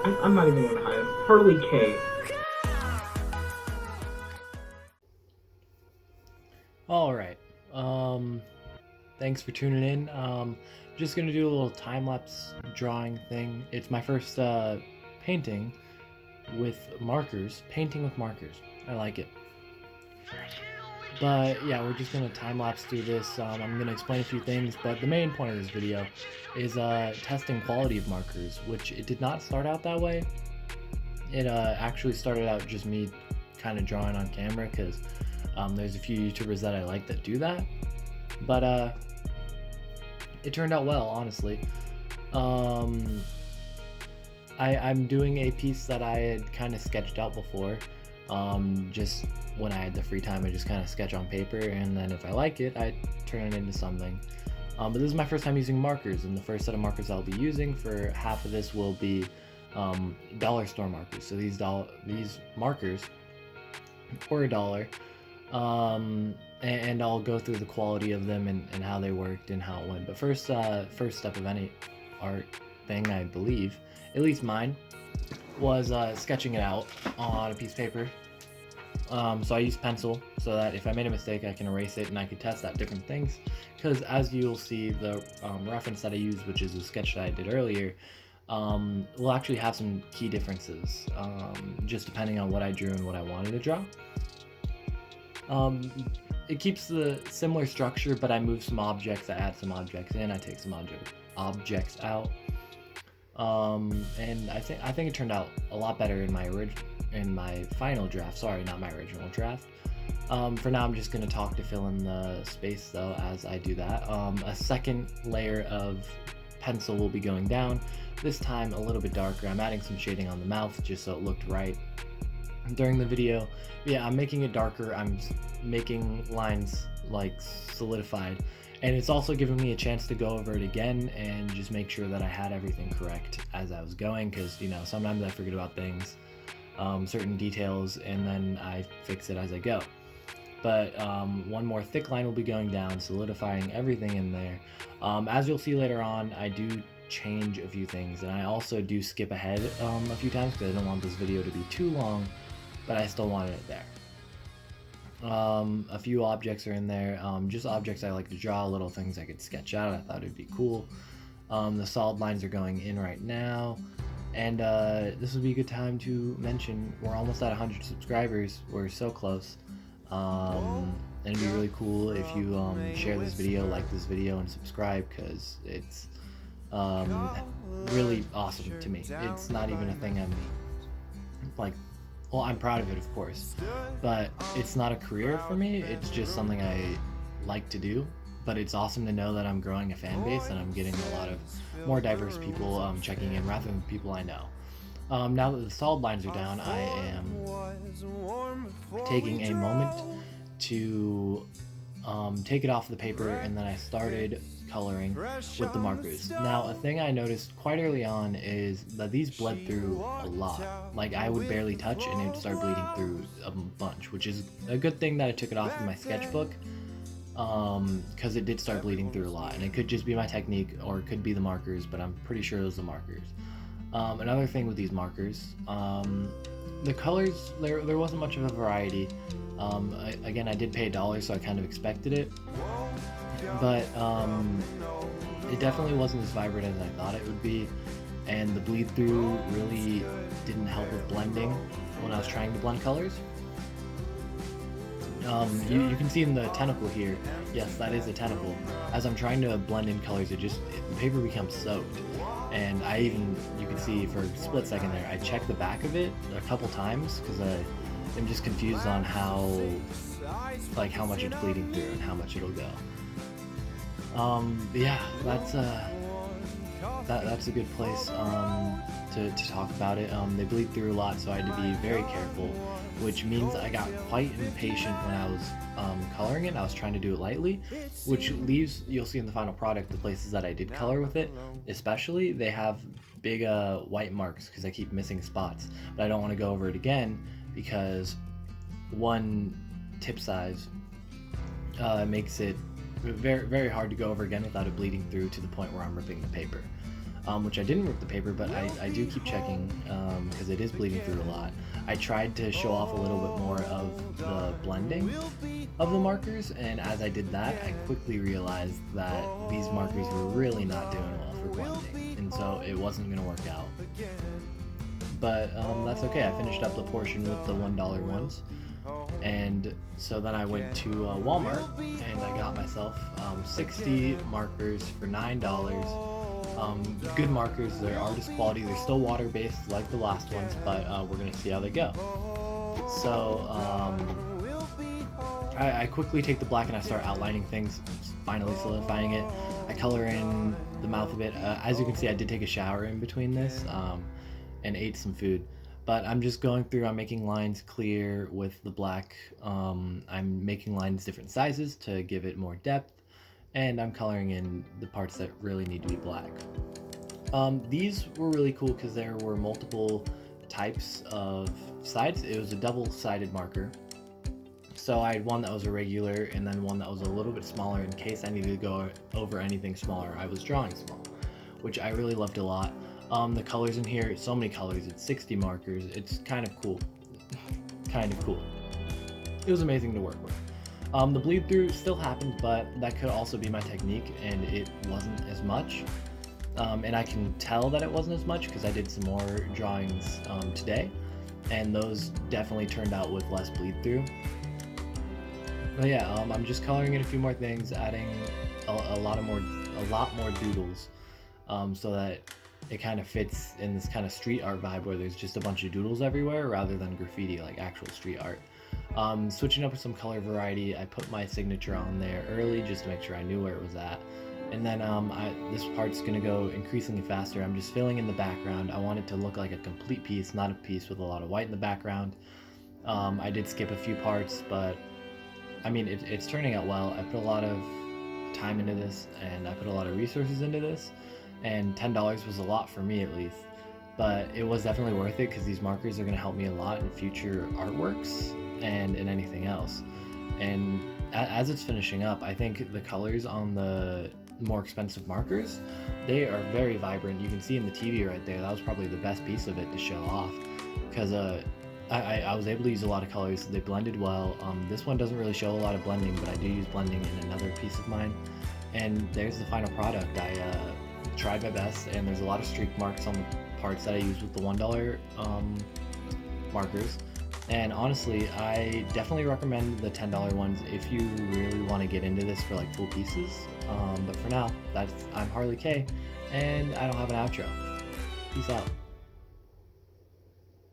I'm not even gonna hide him. Harley K. All right. Thanks for tuning in. Just gonna do a little time-lapse drawing thing. It's my first painting with markers. Painting with markers. I like it. But yeah, we're just gonna time-lapse through this. I'm gonna explain a few things, but the main point of this video is testing quality of markers, which it did not start out that way. It actually started out just me kind of drawing on camera because there's a few YouTubers that I like that do that, but it turned out well, honestly. I'm doing a piece that I had kind of sketched out before. Just when I had the free time, I just kind of sketch on paper, and then if I like it, I turn it into something. But this is my first time using markers, and the first set of markers I'll be using for half of this will be dollar store markers. So these markers for $1, and I'll go through the quality of them and how they worked and how it went. But first step of any art thing, I believe, at least mine, was sketching it out on a piece of paper. So I used pencil so that if I made a mistake, I can erase it and I can test out different things. Because as you'll see, the reference that I used, which is a sketch that I did earlier, will actually have some key differences, just depending on what I drew and what I wanted to draw. It keeps the similar structure, but I move some objects, I add some objects in, I take some objects out. And I think it turned out a lot better in my final draft. Sorry, not my original draft. For now, I'm just going to talk to fill in the space though as I do that. A second layer of pencil will be going down, this time a little bit darker. I'm adding some shading on the mouth just so it looked right during the video. Yeah, I'm making it darker. I'm making lines like solidified, and it's also giving me a chance to go over it again and just make sure that I had everything correct as I was going, because sometimes I forget about things, certain details, and then I fix it as I go. But one more thick line will be going down, solidifying everything in there. As you'll see later on, I do change a few things, and I also do skip ahead a few times because I don't want this video to be too long, but I still wanted it there. A few objects are in there, just objects I like to draw, little things I could sketch out. I thought it'd be cool. The solid lines are going in right now, and this would be a good time to mention we're almost at 100 subscribers. We're so close. And it'd be really cool if you share this video, like this video, and subscribe, because it's really awesome to me. It's not even a thing I'm like, well, I'm proud of it, of course, but it's not a career for me. It's just something I like to do. But it's awesome to know that I'm growing a fan base and I'm getting a lot of more diverse people checking in rather than people I know. Now that the solid lines are down, I am taking a moment to take it off the paper, and then I started coloring with the markers. Now, a thing I noticed quite early on is that these bled through a lot. Like, I would barely touch and it would start bleeding through a bunch, which is a good thing that I took it off in my sketchbook, because it did start bleeding through a lot, and it could just be my technique or it could be the markers, but I'm pretty sure it was the markers. Another thing with these markers, the colors, there wasn't much of a variety. Again, I did pay $1, so I kind of expected it, but it definitely wasn't as vibrant as I thought it would be, and the bleed through really didn't help with blending when I was trying to blend colors. You can see in the tentacle here, yes, that is a tentacle. As I'm trying to blend in colors, the paper becomes soaked. And you can see for a split second there, I checked the back of it a couple times because I'm just confused on how much it's bleeding through and how much it'll go. Yeah, that's a good place to talk about it. They bleed through a lot, so I had to be very careful, which means I got quite impatient when I was coloring it. I was trying to do it lightly, which leaves, you'll see in the final product, the places that I did color with it, especially, they have big white marks because I keep missing spots. But I don't want to go over it again because one tip size makes it very, very hard to go over again without it bleeding through to the point where I'm ripping the paper. which I didn't rip the paper, but I do keep checking because it is bleeding through a lot. I tried to show off a little bit more of the blending of the markers, and as I did that, I quickly realized that these markers were really not doing well for blending, and so it wasn't going to work out. But that's okay. I finished up the portion with the $1 ones, and so then I went to Walmart and I got myself 60 markers for $9. Good markers. They're artist quality. They're still water based like the last ones, but we're gonna see how they go. So I quickly take the black and I start outlining things, finally solidifying it. I color in the mouth a bit. As you can see, I did take a shower in between this and ate some food. But I'm just going through, I'm making lines clear with the black. I'm making lines different sizes to give it more depth, and I'm coloring in the parts that really need to be black. These were really cool because there were multiple types of sides. It was a double-sided marker. So I had one that was a regular and then one that was a little bit smaller in case I needed to go over anything smaller. I was drawing small, which I really loved a lot. The colors in here, so many colors, it's 60 markers. It's kind of cool. Kind of cool. It was amazing to work with. The bleed through still happened, but that could also be my technique, and it wasn't as much. And I can tell that it wasn't as much because I did some more drawings today, and those definitely turned out with less bleed through. But yeah, I'm just coloring in a few more things, adding a lot more doodles, so that it kind of fits in this kind of street art vibe where there's just a bunch of doodles everywhere rather than graffiti like actual street art. Switching up with some color variety, I put my signature on there early just to make sure I knew where it was at. And then this part's going to go increasingly faster. I'm just filling in the background. I want it to look like a complete piece, not a piece with a lot of white in the background. I did skip a few parts, but I mean, it's turning out well. I put a lot of time into this, and I put a lot of resources into this, and $10 was a lot for me at least. But it was definitely worth it because these markers are going to help me a lot in future artworks and in anything else. And as it's finishing up, I think the colors on the more expensive markers, they are very vibrant. You can see in the TV right there, that was probably the best piece of it to show off because I was able to use a lot of colors. They blended well. This one doesn't really show a lot of blending, but I do use blending in another piece of mine. And there's the final product. I tried my best, and there's a lot of streak marks on the parts that I use with the $1 markers. And honestly, I definitely recommend the $10 ones if you really want to get into this for like full pieces. But for now, I'm Harley K, and I don't have an outro. Peace out.